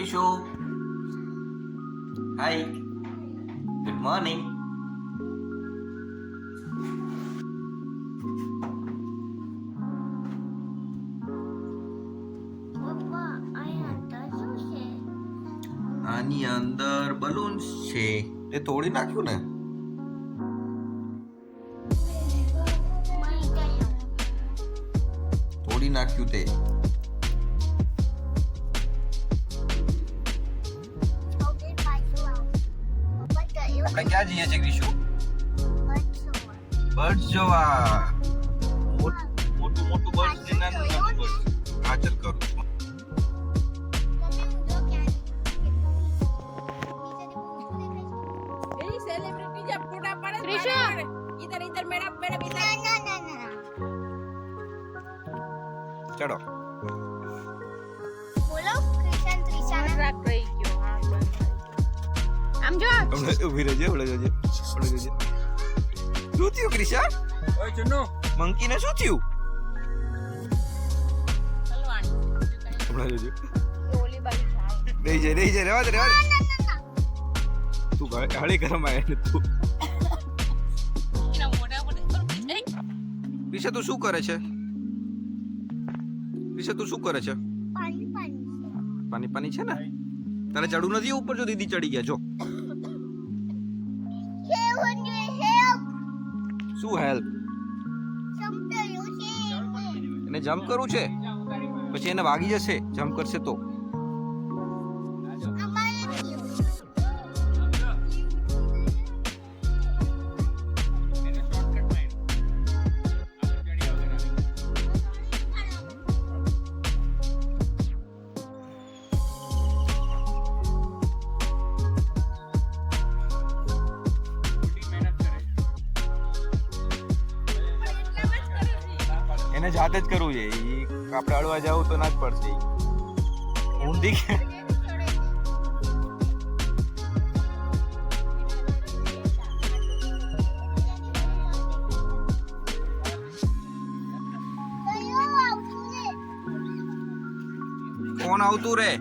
ક્રિશુ. હાય, good morning. આની અંદર balloons છે. તે તોડી નાખ્યું ને? તોડી નાખ્યું તે. આપણે ક્યાં જઈએ છીએ ક્રિશુ? બર્ડ્સ જોવા. મોટું બર્ડ્સ ને નાનું બર્ડ્સ. હા, ચાલ કરું છું. ચલો. બોલો ક્રિશન ત્રિશાના રાખ રહી ગયો. આમ જો હમણાં ઊભી રહેજે, હમણાં જોજે. શું થયું ક્રિશા? ઓય ચુન્નુ, મંકીને શું થયું? હલવાણી હમણાં જોજે. ઓલી બાજુ જાય. રહી જાય, રહેવા દે. તું હળી ગરમ આવે ને તું. એના મોઢા પર ક્રિશા તું શું કરે છે? ક્રિશા તું શું કરે છે? પાણી છે ને? તારે ચડવું નથી ઉપર? જો દીદી ચડી ગયા જો. શું હેલ્પ? એને જમ્પ કરવું છે, પછી એને વાગી જશે જમ્પ કરશે તો. એને જાતે જ કરવું છે. આપણે અડવા જાવ તો ના જ પડશે. ઊંધી કોણ આવતું રે?